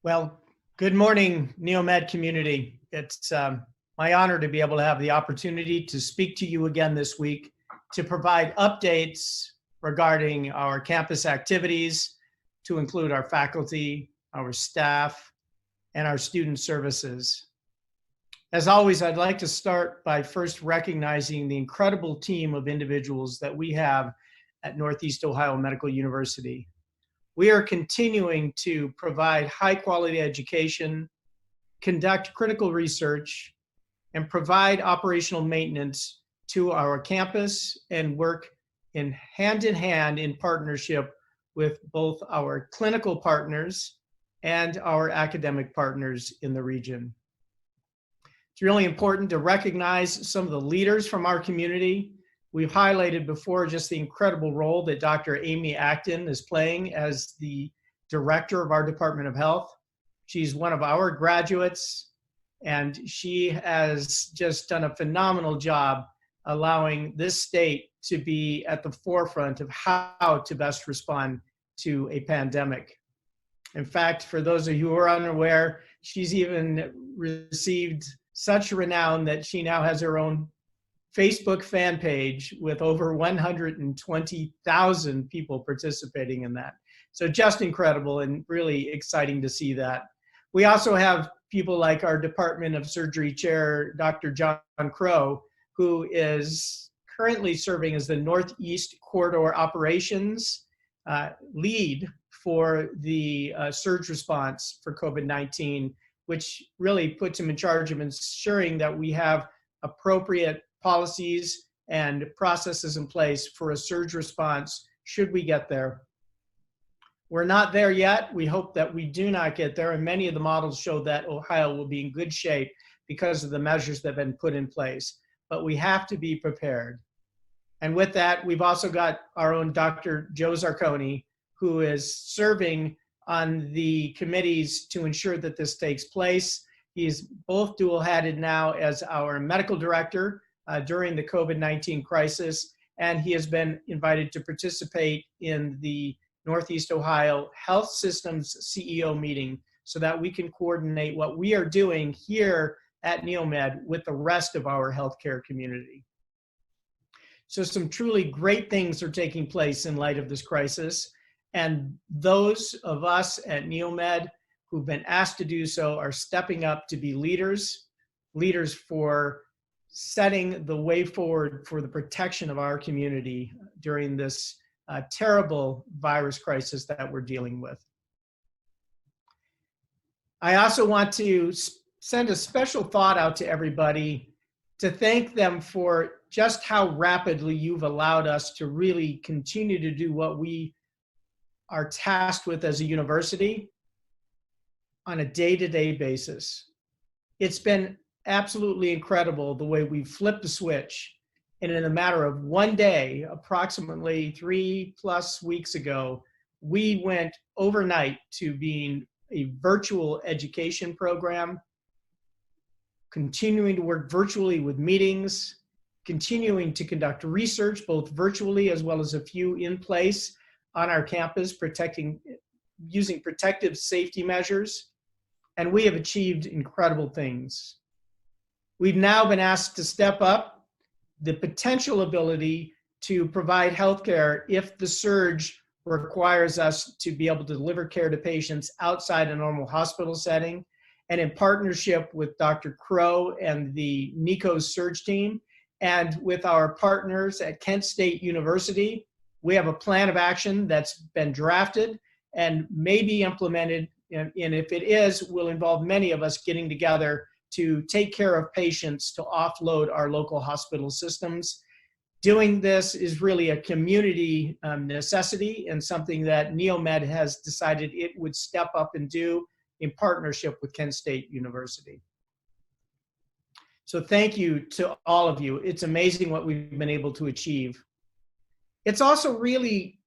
Well, good morning, NeoMed community. It's my honor to be able to have the opportunity to speak to you again this week to provide updates regarding our campus activities, to include our faculty, our staff, and our student services. As always, I'd like to start by first recognizing the incredible team of individuals that we have at Northeast Ohio Medical University. We are continuing to provide high quality education, conduct critical research, and provide operational maintenance to our campus and work in hand in partnership with both our clinical partners and our academic partners in the region. It's really important to recognize some of the leaders from our community. We've highlighted before just the incredible role that Dr. Amy Acton is playing as the director of our Department of Health. She's one of our graduates, and she has just done a phenomenal job allowing this state to be at the forefront of how to best respond to a pandemic. In fact, for those of you who are unaware, she's even received such renown that she now has her own Facebook fan page with over 120,000 people participating in that. So just incredible and really exciting to see that. We also have people like our Department of Surgery Chair, Dr. John Crow, who is currently serving as the Northeast Corridor Operations lead for the surge response for COVID-19, which really puts him in charge of ensuring that we have appropriate policies and processes in place for a surge response should we get there. We're not there yet. We hope that we do not get there, and many of the models show that Ohio will be in good shape because of the measures that have been put in place, but we have to be prepared. And with that, we've also got our own Dr. Joe Zarconi, who is serving on the committees to ensure that this takes place. He's both dual-hatted now as our medical director during the COVID-19 crisis, and he has been invited to participate in the Northeast Ohio Health Systems CEO meeting so that we can coordinate what we are doing here at NeoMed with the rest of our healthcare community. So some truly great things are taking place in light of this crisis, and those of us at NeoMed who've been asked to do so are stepping up to be leaders for setting the way forward for the protection of our community during this terrible virus crisis that we're dealing with. I also want to send a special thought out to everybody to thank them for just how rapidly you've allowed us to really continue to do what we are tasked with as a university on a day-to-day basis. It's been absolutely incredible the way we've flipped the switch, and in a matter of one day, approximately 3+ weeks ago, we went overnight to being a virtual education program, continuing to work virtually with meetings, continuing to conduct research both virtually as well as a few in place on our campus, using protective safety measures, and we have achieved incredible things. We've now been asked to step up the potential ability to provide healthcare if the surge requires us to be able to deliver care to patients outside a normal hospital setting. And in partnership with Dr. Crow and the NECO surge team, and with our partners at Kent State University, we have a plan of action that's been drafted and may be implemented. And if it is, will involve many of us getting together to take care of patients, to offload our local hospital systems. Doing this is really a community necessity and something that NeoMed has decided it would step up and do in partnership with Kent State University. So thank you to all of you. It's amazing what we've been able to achieve. It's also really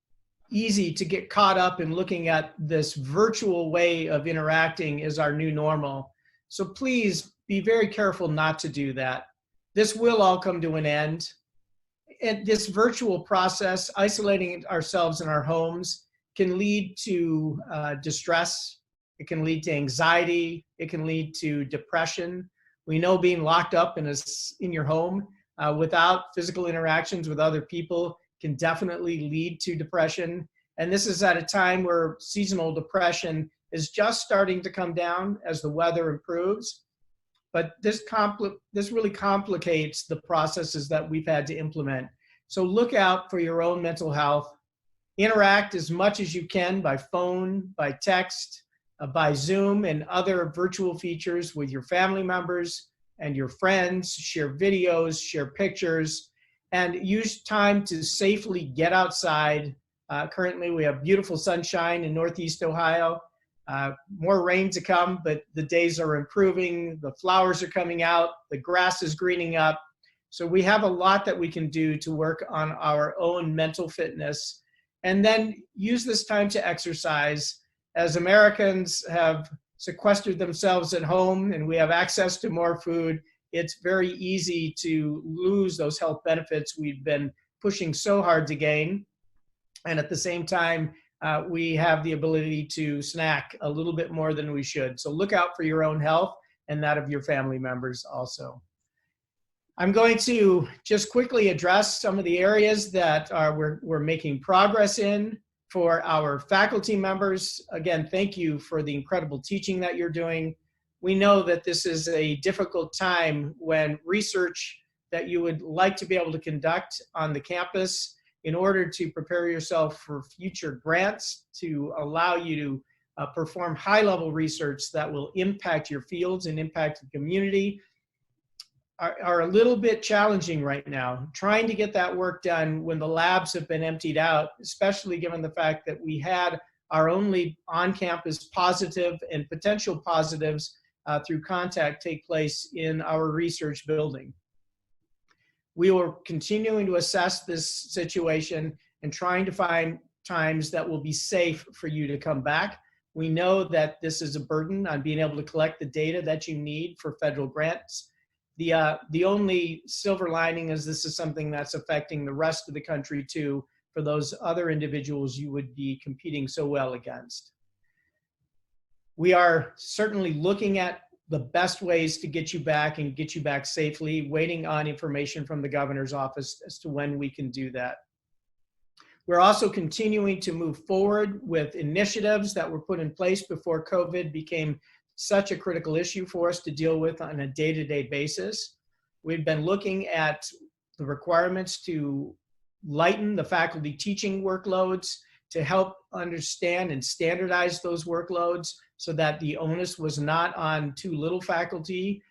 easy to get caught up in looking at this virtual way of interacting as our new normal. So please be very careful not to do that. This will all come to an end. And this virtual process, isolating ourselves in our homes, can lead to distress. It can lead to anxiety. It can lead to depression. We know being locked up in your home without physical interactions with other people can definitely lead to depression. And this is at a time where seasonal depression is just starting to come down as the weather improves. But this really complicates the processes that we've had to implement. So look out for your own mental health. Interact as much as you can by phone, by text, by Zoom and other virtual features with your family members and your friends. Share videos, share pictures, and use time to safely get outside. Currently, we have beautiful sunshine in Northeast Ohio. More rain to come, but the days are improving. The flowers are coming out. The grass is greening up. So we have a lot that we can do to work on our own mental fitness, and then use this time to exercise. As Americans have sequestered themselves at home and we have access to more food, it's very easy to lose those health benefits we've been pushing so hard to gain. And at the same time, we have the ability to snack a little bit more than we should. So look out for your own health and that of your family members also. I'm going to just quickly address some of the areas that we're making progress in. For our faculty members, again, thank you for the incredible teaching that you're doing. We know that this is a difficult time when research that you would like to be able to conduct on the campus in order to prepare yourself for future grants to allow you to perform high-level research that will impact your fields and impact the community are a little bit challenging right now. Trying to get that work done when the labs have been emptied out, especially given the fact that we had our only on-campus positive and potential positives through contact take place in our research building. We are continuing to assess this situation and trying to find times that will be safe for you to come back. We know that this is a burden on being able to collect the data that you need for federal grants. The only silver lining is this is something that's affecting the rest of the country too, for those other individuals you would be competing so well against. We are certainly looking at the best ways to get you back and get you back safely, waiting on information from the governor's office as to when we can do that. We're also continuing to move forward with initiatives that were put in place before COVID became such a critical issue for us to deal with on a day-to-day basis. We've been looking at the requirements to lighten the faculty teaching workloads, to help understand and standardize those workloads so that the onus was not on too little faculty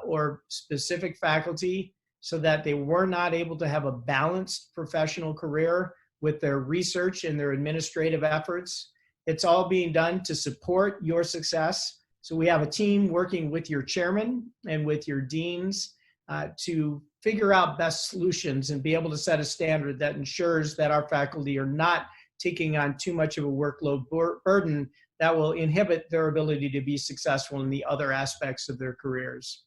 or specific faculty, so that they were not able to have a balanced professional career with their research and their administrative efforts. It's all being done to support your success. So we have a team working with your chairman and with your deans to figure out best solutions and be able to set a standard that ensures that our faculty are not taking on too much of a workload burden that will inhibit their ability to be successful in the other aspects of their careers.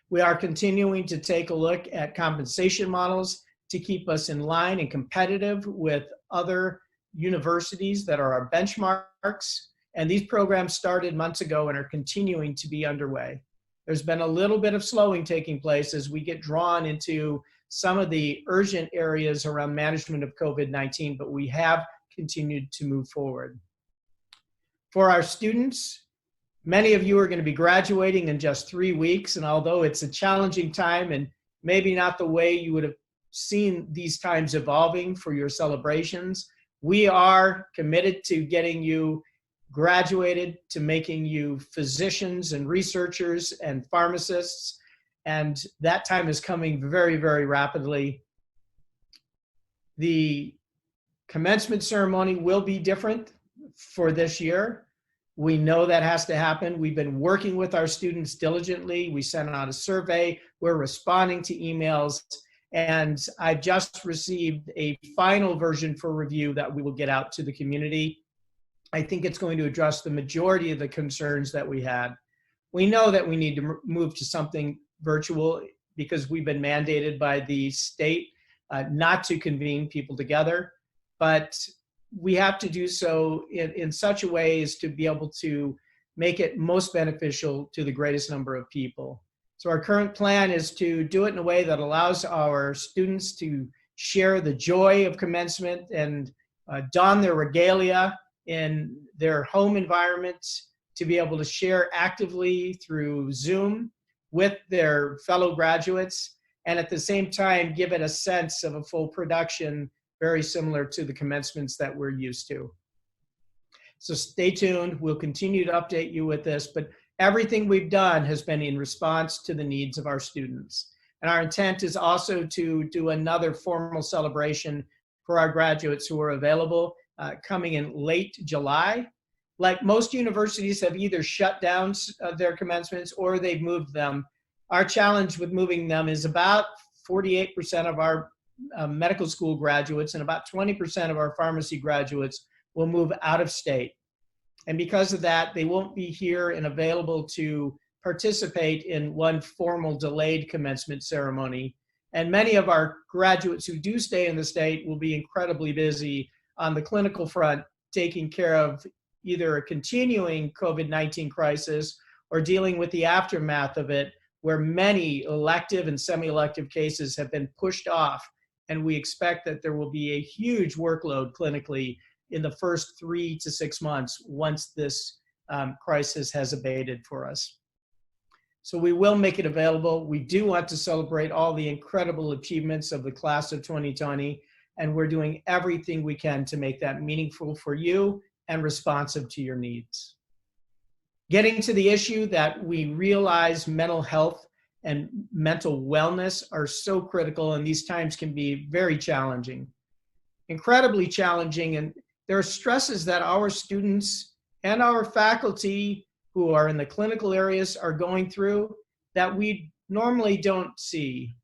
We are continuing to take a look at compensation models to keep us in line and competitive with other universities that are our benchmarks. And these programs started months ago and are continuing to be underway. There's been a little bit of slowing taking place as we get drawn into some of the urgent areas around management of COVID-19, but we have continued to move forward. For our students, many of you are going to be graduating in just 3 weeks, and although it's a challenging time and maybe not the way you would have seen these times evolving for your celebrations, we are committed to getting you graduated, to making you physicians and researchers and pharmacists, and that time is coming very, very rapidly. The commencement ceremony will be different for this year. We know that has to happen. We've been working with our students diligently. We sent out a survey. We're responding to emails. And I just received a final version for review that we will get out to the community. I think it's going to address the majority of the concerns that we had. We know that we need to move to something virtual because we've been mandated by the state not to convene people together. But we have to do so in such a way as to be able to make it most beneficial to the greatest number of people. So our current plan is to do it in a way that allows our students to share the joy of commencement and don their regalia in their home environments, to be able to share actively through Zoom with their fellow graduates, and at the same time give it a sense of a full production very similar to the commencements that we're used to. So stay tuned. We'll continue to update you with this, but everything we've done has been in response to the needs of our students. And our intent is also to do another formal celebration for our graduates who are available coming in late July. Like most universities have either shut down their commencements or they've moved them. Our challenge with moving them is about 48% of our medical school graduates and about 20% of our pharmacy graduates will move out of state. And because of that, they won't be here and available to participate in one formal delayed commencement ceremony. And many of our graduates who do stay in the state will be incredibly busy on the clinical front, taking care of either a continuing COVID-19 crisis or dealing with the aftermath of it, where many elective and semi-elective cases have been pushed off. And we expect that there will be a huge workload clinically in the first 3 to 6 months once this crisis has abated for us. So we will make it available. We do want to celebrate all the incredible achievements of the class of 2020, and we're doing everything we can to make that meaningful for you and responsive to your needs. Getting to the issue that we realize mental health and mental wellness are so critical, and these times can be very challenging, incredibly challenging. And there are stresses that our students and our faculty who are in the clinical areas are going through that we normally don't see.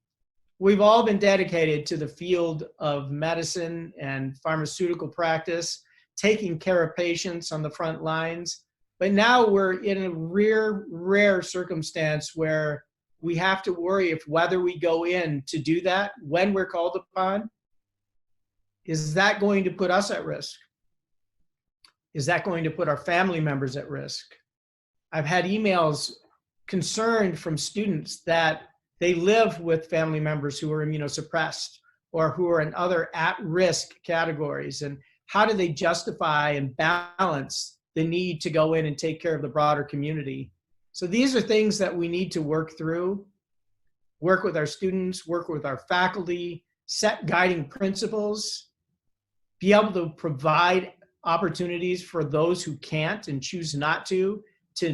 We've all been dedicated to the field of medicine and pharmaceutical practice, taking care of patients on the front lines. But now we're in a rare circumstance where we have to worry if whether we go in to do that when we're called upon, is that going to put us at risk? Is that going to put our family members at risk? I've had emails concerned from students that they live with family members who are immunosuppressed or who are in other at-risk categories. And how do they justify and balance the need to go in and take care of the broader community? So these are things that we need to work through, work with our students, work with our faculty, set guiding principles, be able to provide opportunities for those who can't and choose not to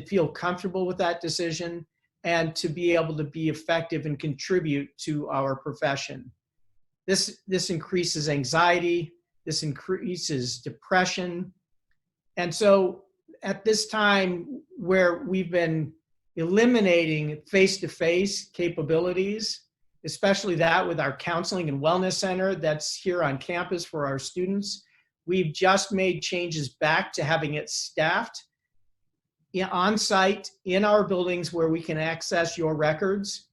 feel comfortable with that decision, and to be able to be effective and contribute to our profession. This increases anxiety, this increases depression. And so at this time where we've been eliminating face-to-face capabilities, especially that with our counseling and wellness center that's here on campus for our students, we've just made changes back to having it staffed on site in our buildings where we can access your records.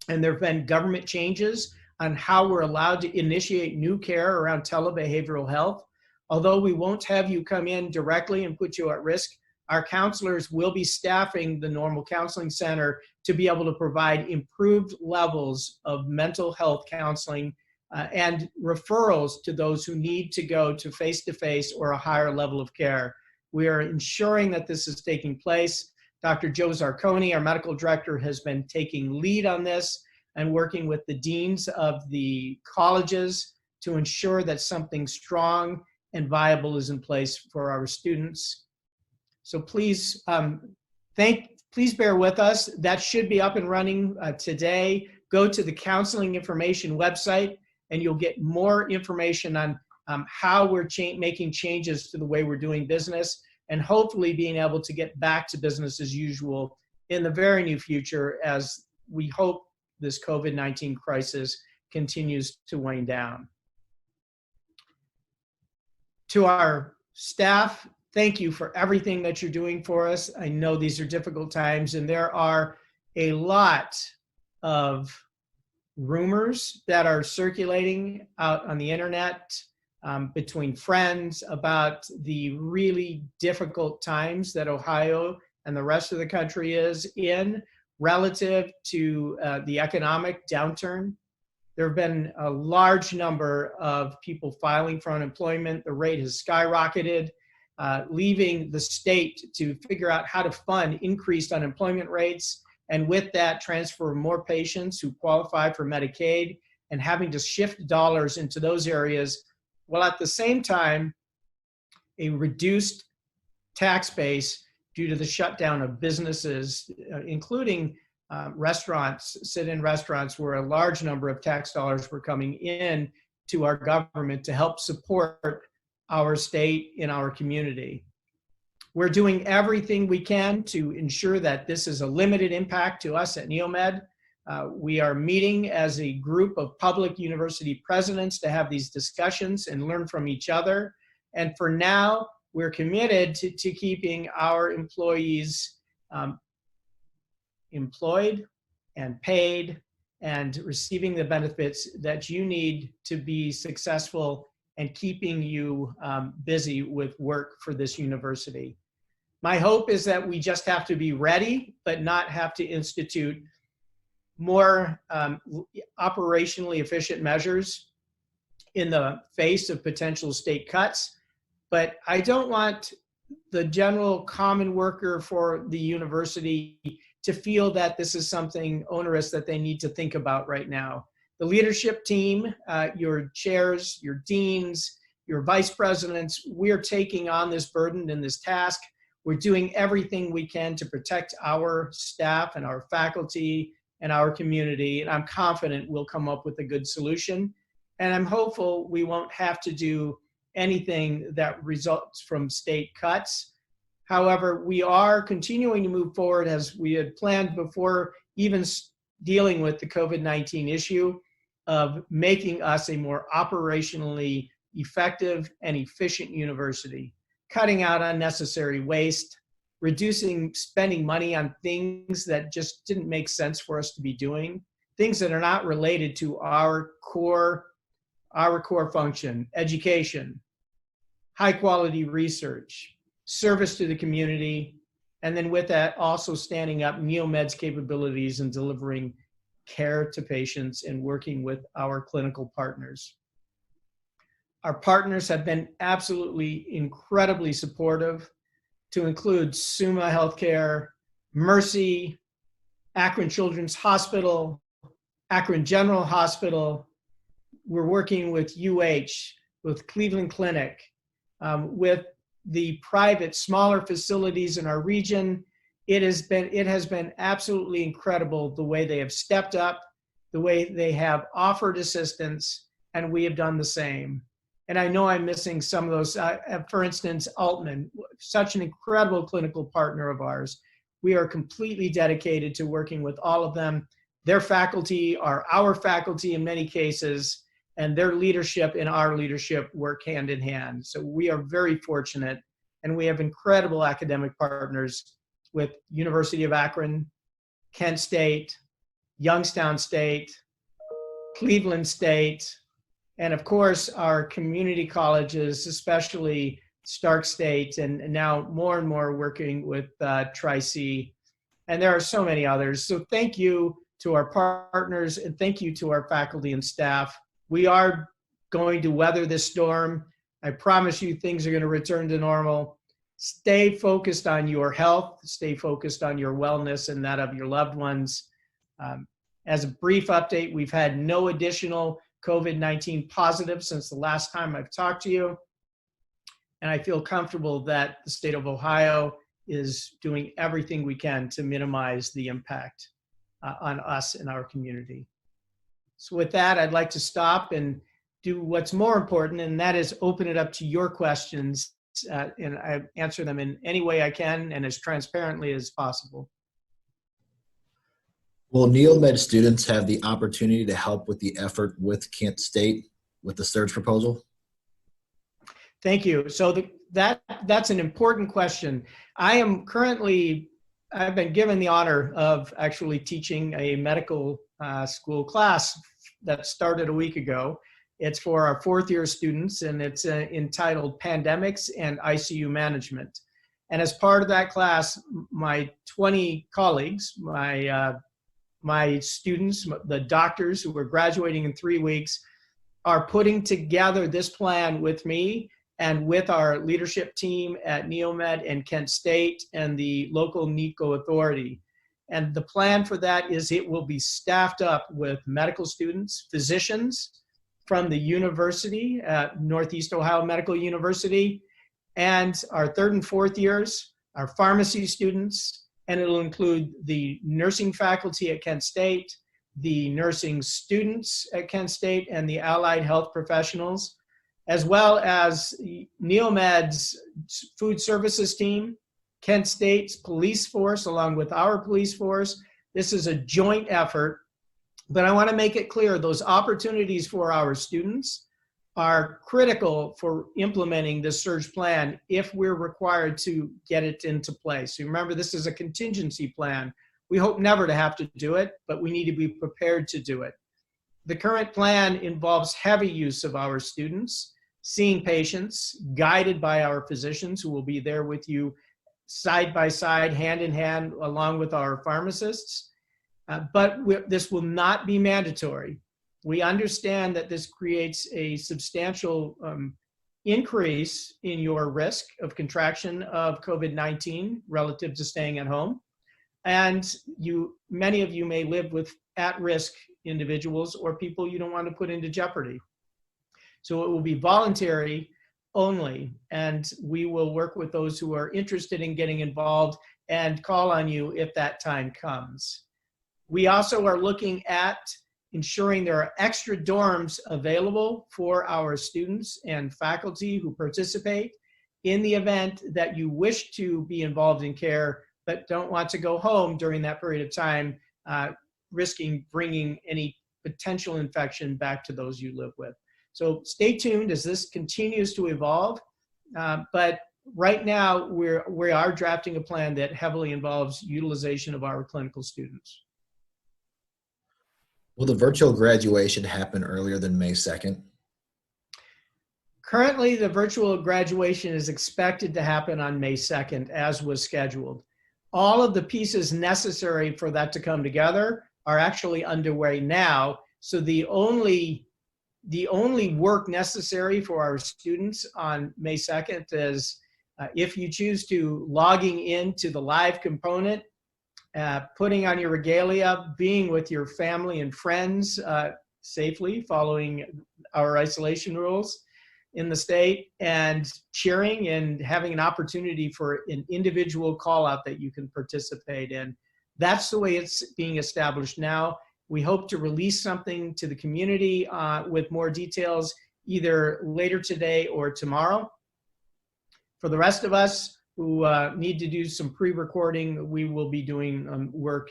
And there have been government changes on how we're allowed to initiate new care around telebehavioral health. Although we won't have you come in directly and put you at risk, our counselors will be staffing the normal counseling center to be able to provide improved levels of mental health counseling and referrals to those who need to go to face-to-face or a higher level of care. We are ensuring that this is taking place. Dr. Joe Zarconi, our medical director, has been taking lead on this and working with the deans of the colleges to ensure that something strong and viable is in place for our students. So please, please bear with us. That should be up and running today. Go to the counseling information website and you'll get more information on how we're making changes to the way we're doing business, and hopefully being able to get back to business as usual in the very near future as we hope this COVID-19 crisis continues to wane down. To our staff, thank you for everything that you're doing for us. I know these are difficult times, and there are a lot of rumors that are circulating out on the internet between friends about the really difficult times that Ohio and the rest of the country is in relative to the economic downturn. There have been a large number of people filing for unemployment. The rate has skyrocketed, leaving the state to figure out how to fund increased unemployment rates, and with that transfer more patients who qualify for Medicaid, and having to shift dollars into those areas, while at the same time, a reduced tax base due to the shutdown of businesses, including restaurants, sit-in restaurants, where a large number of tax dollars were coming in to our government to help support our state in our community. We're doing everything we can to ensure that this is a limited impact to us at Neomed. We are meeting as a group of public university presidents to have these discussions and learn from each other. And for now, we're committed to keeping our employees employed and paid and receiving the benefits that you need to be successful and keeping you busy with work for this university. My hope is that we just have to be ready, but not have to institute more operationally efficient measures in the face of potential state cuts. But I don't want the general common worker for the university to feel that this is something onerous that they need to think about right now. The leadership team, your chairs, your deans, your vice presidents, we're taking on this burden and this task. We're doing everything we can to protect our staff and our faculty and our community, and I'm confident we'll come up with a good solution. And I'm hopeful we won't have to do anything that results from state cuts. However, we are continuing to move forward as we had planned before even dealing with the COVID-19 issue of making us a more operationally effective and efficient university, cutting out unnecessary waste, reducing spending money on things that just didn't make sense for us to be doing, things that are not related to our core function: education, high quality research, service to the community, and then with that also standing up Neomed's capabilities in delivering care to patients and working with our clinical partners. Our partners have been absolutely incredibly supportive, to include Summa Healthcare, Mercy, Akron Children's Hospital, Akron General Hospital. We're working with UH, with Cleveland Clinic, with the private smaller facilities in our region. It has been absolutely incredible the way they have stepped up, the way they have offered assistance, and we have done the same. And I know I'm missing some of those. For instance, Altman, such an incredible clinical partner of ours. We are completely dedicated to working with all of them. Their faculty are our faculty in many cases, and their leadership and our leadership work hand in hand. So we are very fortunate, and we have incredible academic partners with University of Akron, Kent State, Youngstown State, Cleveland State, and of course, our community colleges, especially Stark State, and now more and more working with Tri-C. And there are so many others. So thank you to our partners, and thank you to our faculty and staff. We are going to weather this storm. I promise you things are going to return to normal. Stay focused on your health, stay focused on your wellness and that of your loved ones. As a brief update, we've had no additional COVID-19 positives since the last time I've talked to you. And I feel comfortable that the state of Ohio is doing everything we can to minimize the impact on us and our community. So with that, I'd like to stop and do what's more important, and that is open it up to your questions, and I answer them in any way I can and as transparently as possible. Will Neomed students have the opportunity to help with the effort with Kent State with the surge proposal? Thank you. So that's an important question. I've been given the honor of actually teaching a medical school class that started a week ago. It's for our fourth-year students, and it's entitled Pandemics and ICU Management. And as part of that class, my 20 colleagues, my students, the doctors who are graduating in 3 weeks, are putting together this plan with me and with our leadership team at Neomed and Kent State and the local NECO authority. And the plan for that is it will be staffed up with medical students, physicians from the university, Northeast Ohio Medical University, and our third and fourth years, our pharmacy students, and it'll include the nursing faculty at Kent State, the nursing students at Kent State, and the allied health professionals, as well as Neomed's food services team, Kent State's police force, along with our police force. This is a joint effort, but I want to make it clear those opportunities for our students are critical for implementing this surge plan if we're required to get it into place. So remember, this is a contingency plan. We hope never to have to do it, but we need to be prepared to do it. The current plan involves heavy use of our students, seeing patients, guided by our physicians who will be there with you side by side, hand in hand, along with our pharmacists. But this will not be mandatory. We understand that this creates a substantial increase in your risk of contraction of COVID-19 relative to staying at home. And many of you may live with at-risk individuals or people you don't want to put into jeopardy. So it will be voluntary only, and we will work with those who are interested in getting involved and call on you if that time comes. We also are looking at ensuring there are extra dorms available for our students and faculty who participate in the event that you wish to be involved in care but don't want to go home during that period of time, risking bringing any potential infection back to those you live with. So stay tuned as this continues to evolve, but right now we are drafting a plan that heavily involves utilization of our clinical students. Will the virtual graduation happen earlier than May 2nd? Currently, the virtual graduation is expected to happen on May 2nd, as was scheduled. All of the pieces necessary for that to come together are actually underway now. So the only work necessary for our students on May 2nd is if you choose to logging into the live component, putting on your regalia, being with your family and friends safely, following our isolation rules in the state, and cheering and having an opportunity for an individual call out that you can participate in. That's the way it's being established now. We hope to release something to the community with more details either later today or tomorrow. For the rest of us who need to do some pre-recording, we will be doing work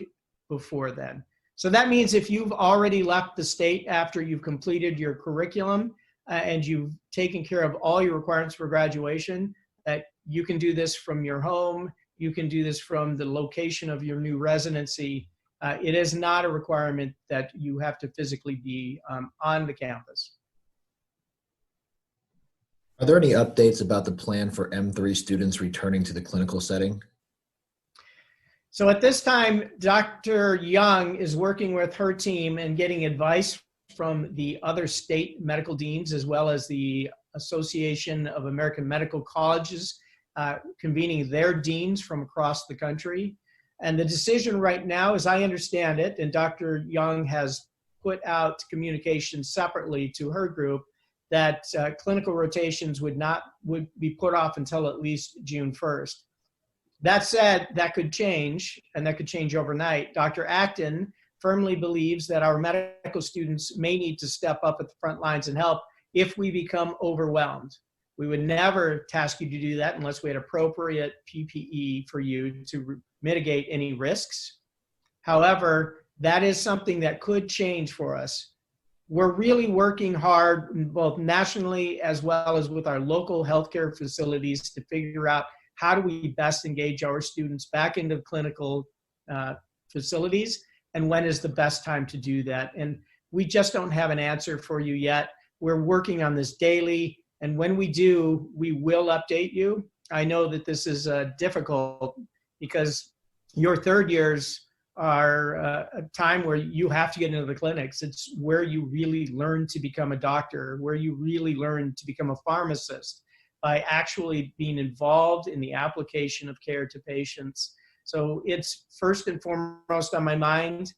before then. So that means if you've already left the state after you've completed your curriculum and you've taken care of all your requirements for graduation, that you can do this from your home, you can do this from the location of your new residency. It is not a requirement that you have to physically be on the campus. Are there any updates about the plan for M3 students returning to the clinical setting? So at this time, Dr. Young is working with her team and getting advice from the other state medical deans, as well as the Association of American Medical Colleges, convening their deans from across the country. And the decision right now, as I understand it, and Dr. Young has put out communication separately to her group, that clinical rotations would be put off until at least June 1st. That said, that could change, and that could change overnight. Dr. Acton firmly believes that our medical students may need to step up at the front lines and help if we become overwhelmed. We would never task you to do that unless we had appropriate PPE for you to mitigate any risks. However, that is something that could change for us. We're really working hard, both nationally as well as with our local healthcare facilities, to figure out how do we best engage our students back into clinical facilities, and when is the best time to do that. And we just don't have an answer for you yet. We're working on this daily. And when we do, we will update you. I know that this is difficult because your third years are a time where you have to get into the clinics. It's where you really learn to become a doctor, where you really learn to become a pharmacist by actually being involved in the application of care to patients. So it's first and foremost on my mind.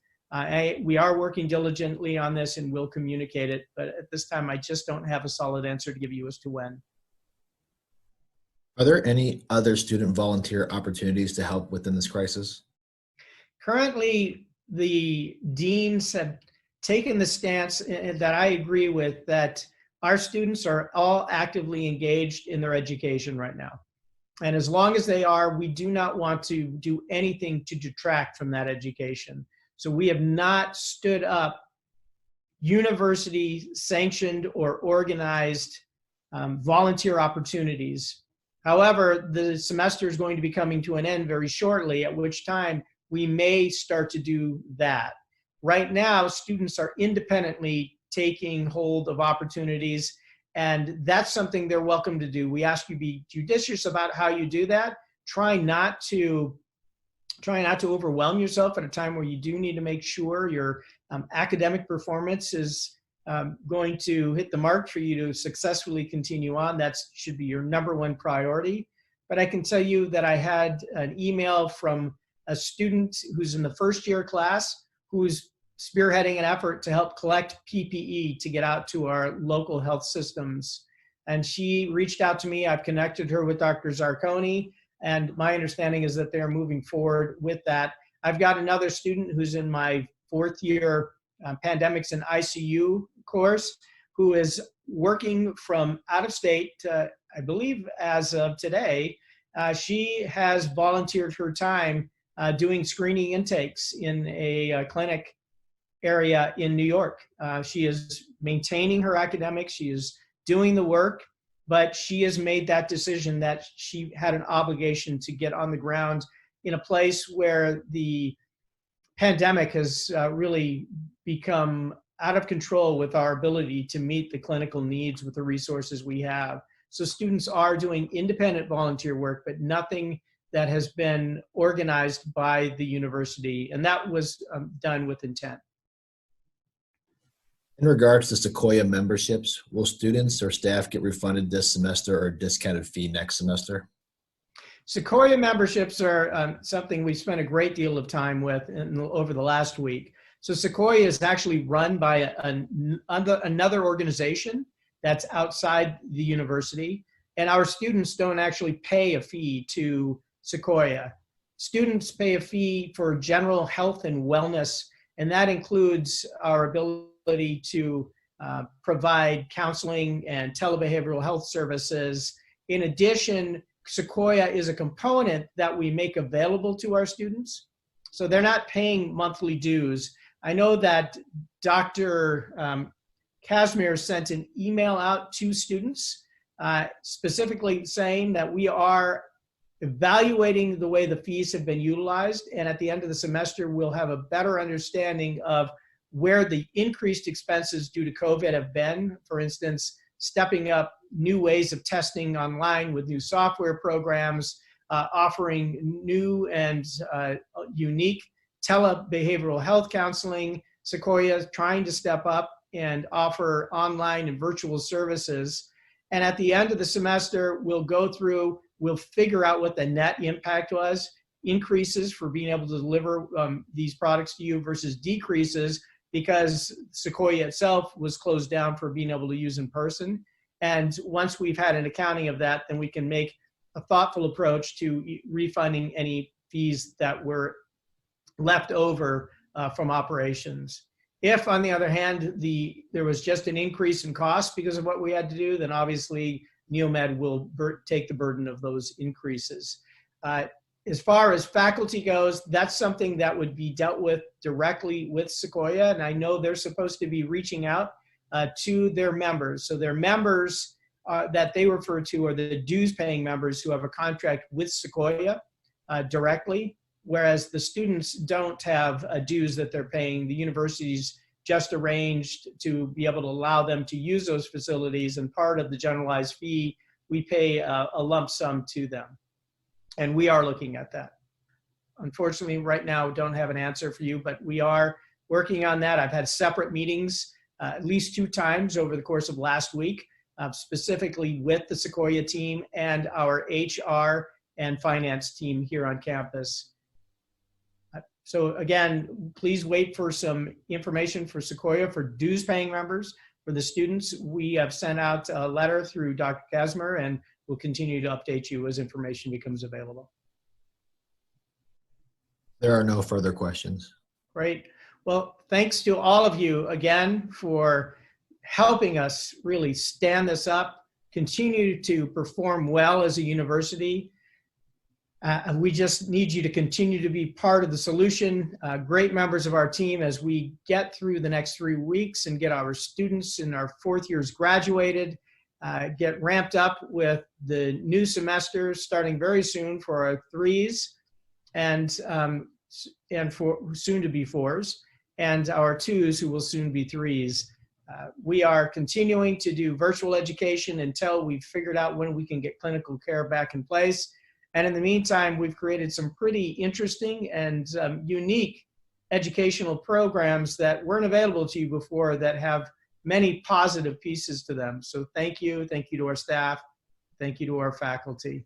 We are working diligently on this and will communicate it, but at this time I just don't have a solid answer to give you as to when. Are there any other student volunteer opportunities to help within this crisis? Currently, the deans have taken the stance that I agree with, that our students are all actively engaged in their education right now. And as long as they are, we do not want to do anything to detract from that education. So we have not stood up university sanctioned or organized volunteer opportunities. However, the semester is going to be coming to an end very shortly, at which time we may start to do that. Right now, students are independently taking hold of opportunities, and that's something they're welcome to do. We ask you to be judicious about how you do that. Try not to overwhelm yourself at a time where you do need to make sure your academic performance is going to hit the mark for you to successfully continue on. That should be your number one priority. But I can tell you that I had an email from a student who's in the first year class who's spearheading an effort to help collect PPE to get out to our local health systems. And she reached out to me. I've connected her with Dr. Zarconi, and my understanding is that they're moving forward with that. I've got another student who's in my fourth year pandemics and ICU course who is working from out of state, I believe as of today. She has volunteered her time doing screening intakes in a clinic area in New York. She is maintaining her academics, she is doing the work, but she has made that decision that she had an obligation to get on the ground in a place where the pandemic has really become out of control with our ability to meet the clinical needs with the resources we have. So students are doing independent volunteer work, but nothing that has been organized by the university, and that was done with intent. In regards to Sequoia memberships, will students or staff get refunded this semester or a discounted fee next semester? Sequoia memberships are something we spent a great deal of time with over the last week. So Sequoia is actually run by another organization that's outside the university, and our students don't actually pay a fee to Sequoia. Students pay a fee for general health and wellness, and that includes our ability to provide counseling and telebehavioral health services. In addition, Sequoia is a component that we make available to our students. So they're not paying monthly dues. I know that Dr. Casimir sent an email out to students specifically saying that we are evaluating the way the fees have been utilized, and at the end of the semester we'll have a better understanding of where the increased expenses due to COVID have been. For instance, stepping up new ways of testing online with new software programs, offering new and unique telebehavioral health counseling. Sequoia is trying to step up and offer online and virtual services. And at the end of the semester, we'll go through, we'll figure out what the net impact was, increases for being able to deliver these products to you versus decreases because Sequoia itself was closed down for being able to use in person. And once we've had an accounting of that, then we can make a thoughtful approach to refunding any fees that were left over from operations. If, on the other hand, there was just an increase in cost because of what we had to do, then obviously Neomed will take the burden of those increases. As far as faculty goes, that's something that would be dealt with directly with Sequoia, and I know they're supposed to be reaching out to their members. So their members that they refer to are the dues-paying members who have a contract with Sequoia directly, whereas the students don't have dues that they're paying. The university's just arranged to be able to allow them to use those facilities, and part of the generalized fee, we pay a lump sum to them. And we are looking at that. Unfortunately, right now, don't have an answer for you, but we are working on that. I've had separate meetings at least 2 times over the course of last week, specifically with the Sequoia team and our HR and finance team here on campus. So again, please wait for some information for Sequoia for dues paying members. For the students, we have sent out a letter through Dr. Kasmer, and we'll continue to update you as information becomes available. There are no further questions. Great. Well, thanks to all of you again for helping us really stand this up, continue to perform well as a university. We just need you to continue to be part of the solution, great members of our team as we get through the next 3 weeks and get our students in our 4th years graduated, get ramped up with the new semester starting very soon for our 3s and for soon to be 4s, and our 2s who will soon be 3s. We are continuing to do virtual education until we've figured out when we can get clinical care back in place. And in the meantime, we've created some pretty interesting and unique educational programs that weren't available to you before that have many positive pieces to them. So thank you. Thank you to our staff. Thank you to our faculty.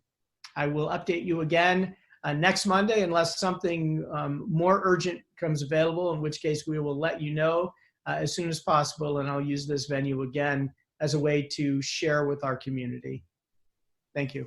I will update you again next Monday unless something more urgent comes available, in which case we will let you know as soon as possible, and I'll use this venue again as a way to share with our community. Thank you.